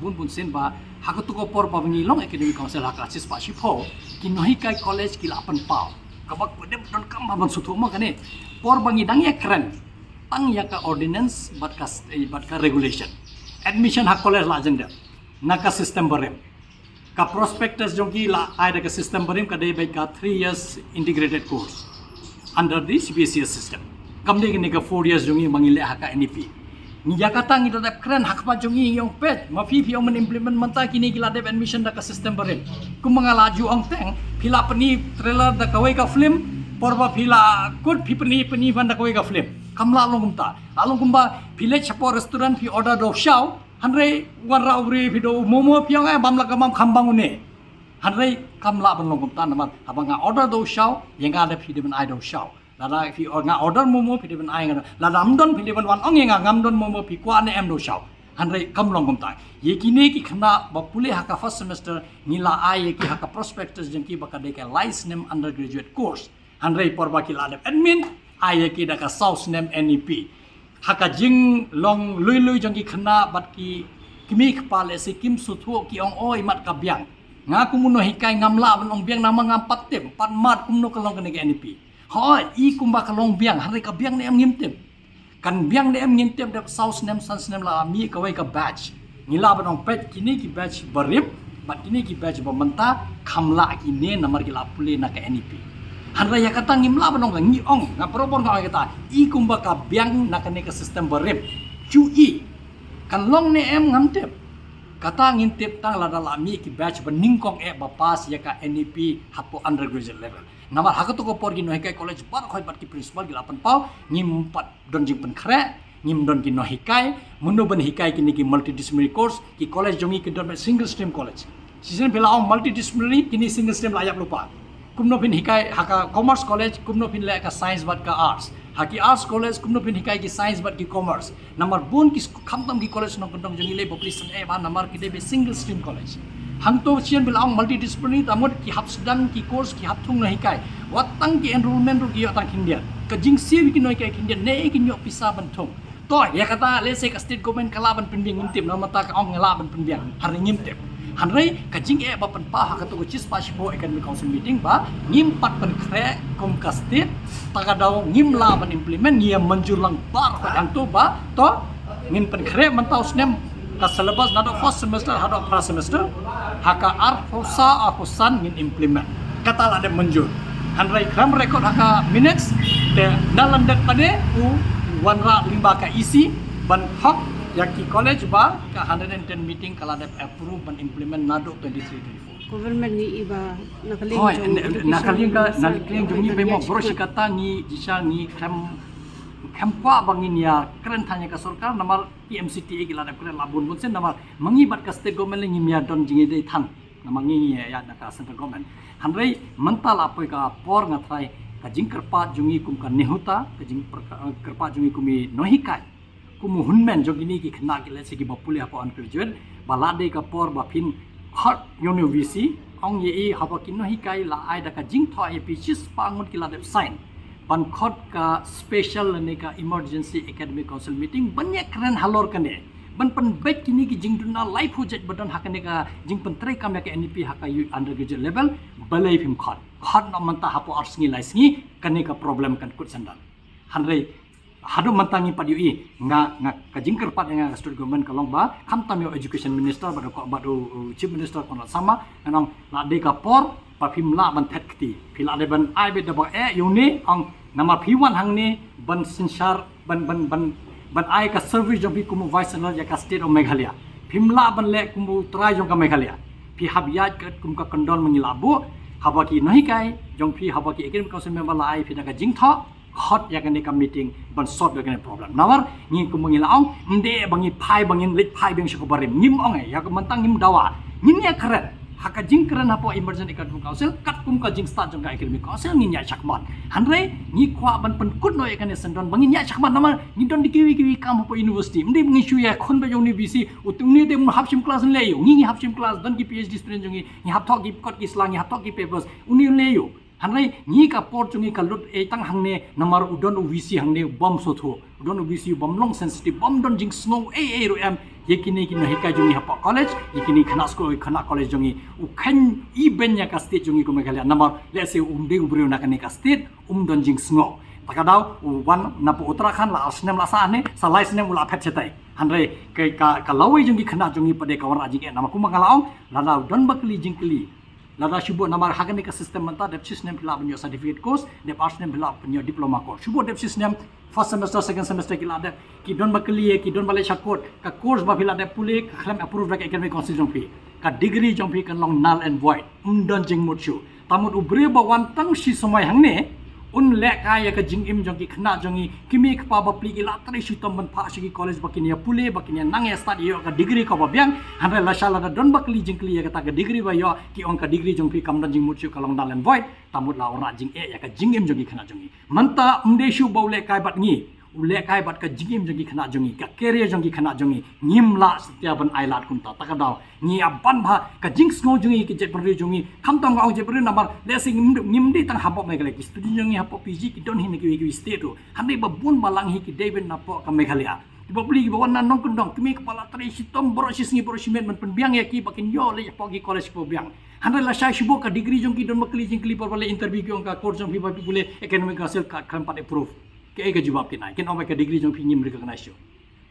bun sen ba hakatu ko por ba ngi long academic council hak asis pa shi pho ki nohi kai college ki la pan pau kabak pede don kam ba ban sutu ma kan por ba ngi dang ya keren tang ya ka ordinance bat ka regulation admission hak college la agenda naka system barem ka prospectus jongki la ai ka system barem ka dei ka 3 years integrated course under the CBSE system kamde gini ka 4 years jongi mangile haka NEP ni Jakarta ngi dadap keren hakpa jongi yong pet ma fi men implement manta kini gila dep admission da ka system barem kum mangalaju ong teng phila pani trailer da kawai ka film porba phila kut phi pani van da kawai ka film kamla longumta alongumba phile chapo restaurant phi order do shaw hanre warra uri video momo piang bamla kamam khambang une hanre kamla ban longumta namar abanga order do shaw yenga da phi de ban I do shaw lada fi nga order momo phi ben ai nga la ramdon phi ben wan ong nga ngamdon momo phi kwa ne em do shaw hanre kam long kom ta ye kine ki khna ba pule haka first semester ni la ai ye ki haka prospectus jeng ki baka de ka license name undergraduate course hanre porba ki la admin ai ye ki da ka south name NEP haka jing long lui jeng ki khna bat ki kimi khpale se kim su thu ki ong oi mat ka byang nga kumuno hikai ngamla ban ong byang nama ngam patem pat mat kumno ka long ka NEP hoi i kumba kalong biang hari ka biang ne em ngimtem kan biang ne em ngimtem dep south nem sans nem la mi ka wai ka batch ngila banong pet kini ki batch barip bat kini ki batch bamanta khamla kini namar ki la pule na ka NEP hanra ya kata ngimla banong ngi ong nga probon ka kata i kumba ka biang na ka ne ka system barip chu i kan long ne em ngamtem kata ngintip tang la dala mi ki batch beningkong ba pas ya ka NEP hapo undergraduate level namar hakatu ko por gi no hikai college bar khoi bat ki principal gi lapan pau ngim pat don jing pen khre ngim don ki no hikai mundu ban hikai ki ni ki multidisciplinary course ki college jongi ki don single stream college season bela ong multidisciplinary kini single stream layak lupa kumno pin hikai haka commerce college kumno pin la ka science bat ka arts haki arts college kumno pin hikai ki science bat ki commerce namar bon ki khamtam ki college no kondong jongi le population ba namar ki de single stream college hangto sian bilang multidisciplinary tamot ki hap sedang ki course ki hap thung na hikai watang ki enrollment ru ki atang India ka jing siu ki noi ka India ne ki nyok pisa ban thung to ya kata le se ka state government kala ban pinbing ngimtim na mata ka ong ngala ban pinbing har ngimtim hanrei ka jing ba pan pa ha ka to chis pa shi po academic council meeting ba ngim pat pan khre kom ka state ta daw ngim la ban implement ni Mynjur lang bar ka ang to ba to ngin pan khre man taw snem ka syllabus nado first semester hado first semester haka arfosa afosan ngin implement kata la de Mynjur hanrai kram record haka minutes te dalam dek pade u wanra limba ka isi ban hak yaki college ba ka 110 meeting kala de approve ban implement nado 23-24 Government ni iba nakaling hoi jong nakaling jong ni bemo broshi kata ni jisa ni kempa bangin ya keren tanya ke sarkar namar PMCTA gila ada keren labun pun sen namar mengibat ke state government lengi mia don jingi dei than namang ngi ya na ka central government hanrei mental apa ka por ngatrai ka jing kerpa jungi kum ka nehuta ka jing kerpa jungi kumi nohikai kumu hunmen jogini ki khna ki le sigi bapuli apa on graduate balade ka por ba phin hot university ong ye haba ki nohikai la ai da ka jing tho ep chis pangun ki la de sign ban khot ka special ne ka emergency academic council meeting banyak keren halor kane ban pan bet kini ki jingduna life hujat badan hakane ka jing Pyntreikam ya ka NEP haka undergraduate level balai phim khot na manta hapo arsngi laisngi kane ka problem kan kut sandal hanrei hadu mantangi padiu i nga ka jing kerpat nga state government kalong ba khamtam yo education minister bado chief minister kon sama nang la de ka por pa phim la ban thet kti phila de ban ai be da ba yuni ang nama P1 hang ni ban sinsar ban ai ka service jong pi kumu vice chancellor ya ka state of Meghalaya phimla ban le kumu trai jong ka Meghalaya pi habiat ka kum ka kondon mengilabu habaki nahi kai jong pi habaki Academic Council member la ai pi da ka jingtha hot ya kan ka meeting ban sort ya kan problem nawar ni kum mengilaong nde bangi phai bangin lit phai beng shako barim nim ong ya ka mantang nim dawa nin ya keren haka jing keren hapo emergency Academic Council kat kum ka jing start jong ka Academic Council nin ya chakman hanre ni kwa ban pen kut no ya kan sendon bangin ya chakman nama ni don dikiwi kam hapo university mde bangi shu ya khon ba jong ni BC utungni de hap sim class le yo ni hap sim class don ki PhD student jong ni hap thok ki kot ki slang hap thok ki papers uni le yo hanre ni ka port jong ka lut e tang hangne namar udon UVC hangne bom so tho udon UVC bom long sensitive bom don jing snow ro am yekini kini heka jongi hapa college yekini khana school khana college jongi ukhan I benya ka state jongi ko Meghalaya namar let's say umde ubreu na ka state don jing snow takadaw wan na po Uttarakhand la asnem la sa ne sa license ula phet chetai hanre kai ka lawai jongi khana jongi pade kawar ajing nama ku mangalaong lada don bakli jingkli Lada shubo namar Acadmic system manta dep system phila punyo certificate course dep system phila punyo diploma course shubo dep system first semester second semester kila dep ki don bakli ki don bale shakot ka course ba phila dep pule Khlem approved like Academic Council jong phi ka degree jong phi kan long null and void don jing muchu tamut ubre ba wan tang shi somai hangne un le kaya ka jing im jong ki khna jongi kimi khpa ba pli ki la tri shi tom ban pha shi college bakinia pule bakinia nang ya start yo ka degree ko ba byang hanre la shala da don bakli jingkli ya ka ta ka degree ba yo ki on ka degree jong pi kam dan jing muchu kalong dalan void tamut la ora jing ya ka jing im jong ki khna jongi manta umde shu ba le kai bat ngi ule kai bat ka jing im jong ki khna jongi ka career jong ki khna jongi ngim la setia ban ailat kun ta ka daw ni aban bha ka jing sngo jongi ki je pari jongi kham tong au je pari namar le sing ngim di tang hapo Meghalaya ki student jongi hapo PG ki don hin ki state ro hande ba bun malang hi ki David napo ka Meghalaya ba bli ba wan nong kundong kimi kepala tri sitom boro singi boro simen man pen biang ya ki bakin yo le po ki college po biang hande la sha shibo ka degree jong ki don makli jing kli por bale interview ki on ka course jong bi ba pule Academic Council ka Khlem pat approve ke ega jawab ke nai ken omai ka degree jong phi recognize yo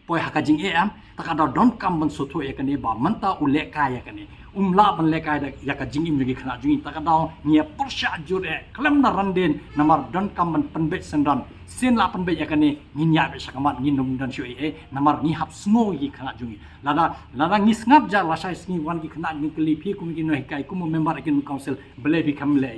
poi haka jing am takada don kam ban so tho ekane ba manta ule ka ya kane umla ban le ka ya ka jing im jogi khana jungi takada nia persha jure Khlem na randen namar don kam ban penbet sendan sen la penbet ya kane ninya be sakamat nginum dan shu namar ni hap snow yi khana jungi lada ngis ngap ja la sai sngi wan ki khana ni kli phi kum ki no hikai kum member Academic Council bele bi kam le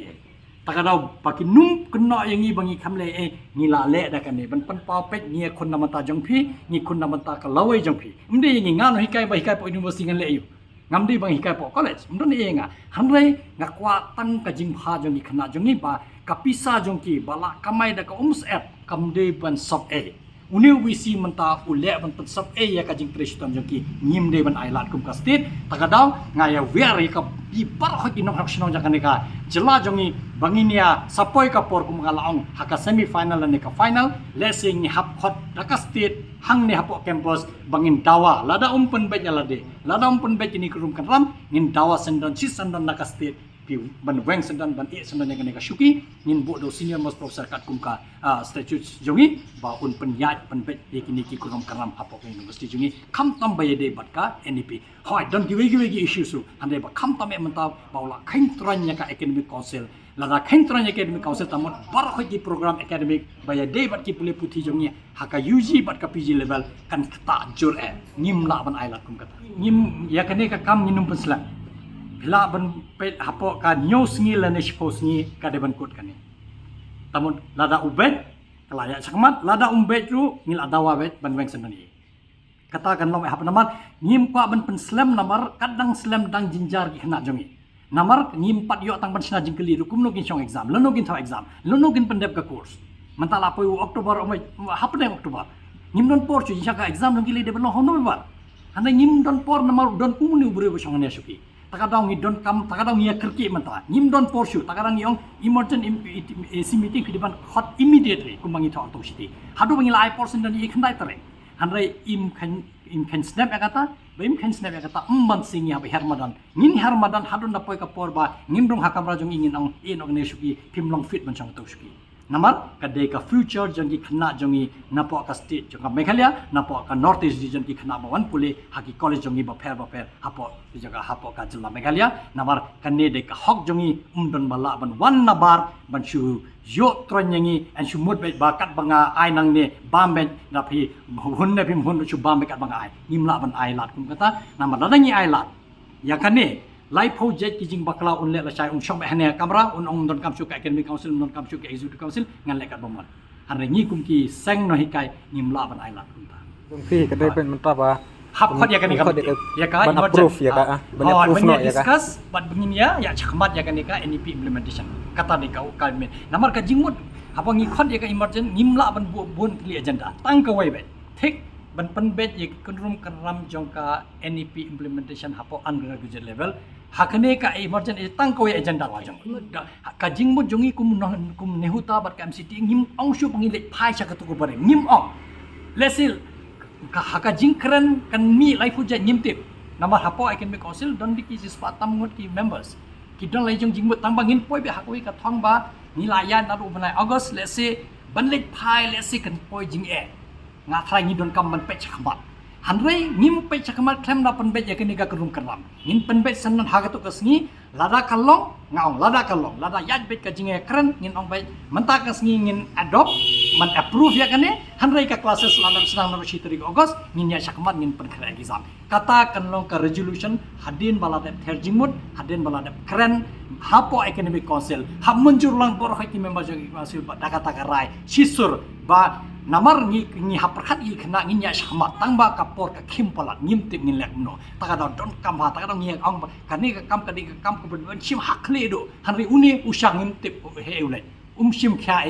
takadaw baki num kena yang i bangi khamle ni la le da kan ban pan pa pet ni khon namata jong phi ni khon namata ka lawai jong phi mde yang nga no hikai ba hikai po university ngan le yu ngamdi bang hikai po college mdon e nga hanre ngakwa tang ka jing pha jong ni khana jong ni ba ka pisa jong ki bala kamai da ka app kamde ban sub Uniu wisi menta ule ban sub ya ka jing preston jong ki ngim de ban ailat kum ka state takadaw ngaya very ka bi par ho kinong action jang ka jela jongi banginia sapoi ka por kum ngalaong haka semi final ne ka final lesing ni hap hot ka state hang ne hapo campus bangin dawa lada umpen bet lade lada umpen bet ni krum kan ram ngin dawa sendon sis sendon na ka state pi ban weng sendan ban sendan yang ka shuki nin bo do senior most professor kat kum ka statute jongi ba un penyat penbet yakini ki kurom karam hapo ka university jongi kam tam baye de bat ka NEP hoi don giwe issue su hande ba kam tam menta baula khain tranya ka Academic Council lada khain tranya Academic Council tamot bar khoi ki program academic baye de bat ki pule puthi jongi haka UG bat ka PG level kan ta jur ngim la ban ailat kum kata ngim yakane ka kam nginum penslang bila ban pet hapo ka news ngi la ne suppose ngi ka de ban kut kani tamun lada ubet kelaya sakmat lada umbet ru ngil adawa bet ban weng senani katakan lo hap namar ngim pa ban pen slam namar kadang slam dang jinjar ki hna jongi namar ngim pat yo tang ban sna jingkeli ru kumno kin chong exam lono kin tha exam lono kin pendep ka course mentala po Oktober hap ne Oktober ngim don por chu ka exam ngili de ban hono ba handa ngim don por namar don kumni ubure bo chong ne shuki takadang ni don kam takadang ni kerki menta nim don porshu takadang yong emergent AC meeting kidiban hot immediately kumangi thok to city hadu bangi lai portion dan ikhandai tare hanrai im kan snap akata baim kan snap akata umban singi habe hermadan ngin hermadan hadu na poi ka porba ngin dong hakam rajong ingin ang in ogne shuki pimlong fit ban chang to shuki Namar kadai ka future jong ki khna jongi napok ka state jong ka Meghalaya napok ka North East region ki khna bawan pule haki college jongi ba pher hapok jaga hapok ka jilla Meghalaya namar kanne de ka hok jongi umdon bala ban wan nabar ban shu yo tronyangi and shu mut ba kat banga ai nang ne bamben na phi hun ne phim hun shu bambe kat banga ai nimla ban ai lat kum kata namar dadangi ai lat ya kanne lai project ki jing bakla unle la chai shom hne kamera ong don kam shu ka academic council don kam shu ka executive council ngan le kat bomon han re ngi kum ki seng no hikai nimla ban ai lat kum ta บางทีก็ได้เป็นมันตราบ hap khot ya kan ni ya ka ban approve ya ka ban approve no ya ka discuss bat begini ya chakmat ya kan ni ka NEP implementation kata ni ka men namar ka jingmut apa ngi khot ya ka emergent nimla ban bon clear agenda tang ka wai bet thik ban pen bet ye kunrum karam jong ka NEP implementation hapo undergraduate level hakane ka emergent tang ka wai agenda wa jong ka jingmut jongi kum Nehu ta bat ka MCT ngim ong shu pangi le phai cha ka tu ko bare ngim ong lesil haka jingkren kan mi life uja nyimtip nama hapo Acadmic council don diki sispa tamngot ki members ki don lai jong jingmut tang bangin poi be hakoi ka thong ba ni layan naru banai August let's say banlet phai let's say kan poi jing nga thrai ni don kam man pe chakmat hanrei ngim pe chakmat Khlem na pan be ya kini ka krum karam ngin pan be sanan hagatu kasngi lada kalong ngaung lada kalong lada yat bet ka jinge kren ngin ong be menta kasngi ngin adopt man approve ya kane hanrei ka classes lanam senang no shi 3 August ngin ya chakmat ngin pan khra exam kata kanlong ka resolution hadin balade therjingmut hadin balade kren hapo Academic council ham Mynjur lang bor haki member jong council ba dakata ka rai sisur ba namar ngi haprakat i khna ngi nya shama tangba kapor ka khimpalat ngimtip ngin lek no takada don kam ha takada ngi ang kani ka kam kadi ka kam ko ben shim hakle do hanri uni usang ngimtip he ule shim kha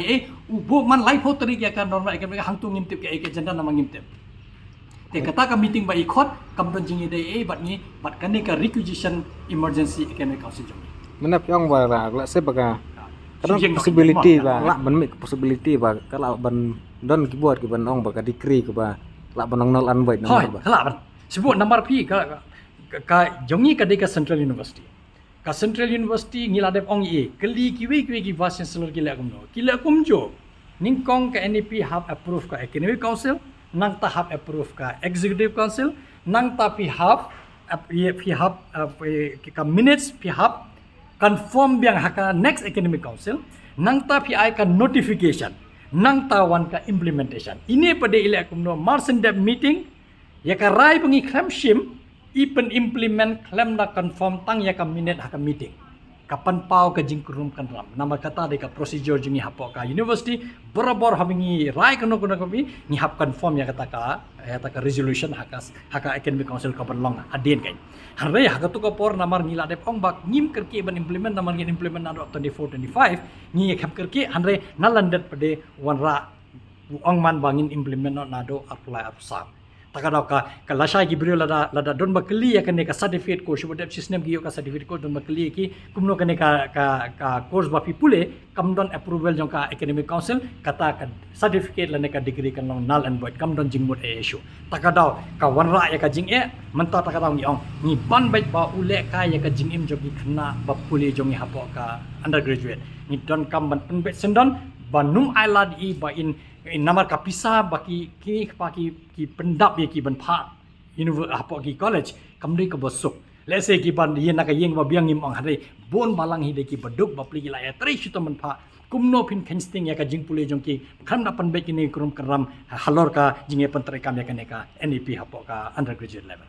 u bo man life hotri ya kan normal ka hangtu ngimtip ke agenda nama ngimtip te kata ka meeting ba ikhot kam don jingi dei bat ni bat kani ka requisition emergency Academic council jong mana pyong ba la se baga kadang possibility ba la ban mi possibility ba kala ban don ki buat ki ban ong ba ka degree ko ba la ban nol an bai hoi ba kala ban sebut nomor pi ka jongi ka de ka Central University ka Central University ngila dep ong keli kiwi ki vice chancellor kila kum jo ningkong ka NEP have approve ka Academic council nang ta have approve ka executive council nang ta pi have ka minutes pi have confirm biang haka next Academic council nang ta pi ai ka notification nang tawan ka implementation ini pada ile kumno marsen dep meeting ya ka rai pengi Khlem shim ipen implement Khlem na confirm tang ya ka minute haka meeting kapan pau ka jingkurum kan ram nama kata de ka procedure jingi hapo ka university borobor havingi rai kono kopi ni hap confirm ya kata ka resolution haka Academic council ka long adin kai hare haka tu ka por namar ngila de ong bak ngim kerki ban implement namar ngin implement na 24 25 ni khap kerki hare nalandet pade wanra ong man bangin implement na do apply apsa takadaw ka lasai ki brio lada don bakli ya kane ka certificate course bodep system gi ka certificate course don bakli ki kumno kane ka course ba pipule kam don approval jong ka Academic council kata ka certificate la ne ka degree kan long null and void kam don jingmut issue takadaw ka wanra ya ka jing menta takadaw ngi ong ni ban bai ba ule ka ya ka jing im jogi khna ba puli jong hapo ka undergraduate ni don kam ban pen bet sendon banum ailad I ba in namar kapisa baki ki pendap ye ki ban pha university hapo ki college kamri ka bosuk let's say ki ban yen na ka yeng ba biang im ong hare bon balang hi de ki baduk ba pli la ya tri shuto man pha kumno pin kensting ya ka jing pule jong ki kham na pan be ki ni krum karam halor ka jinge Pyntreikam ya ka NEP hapo ka undergraduate level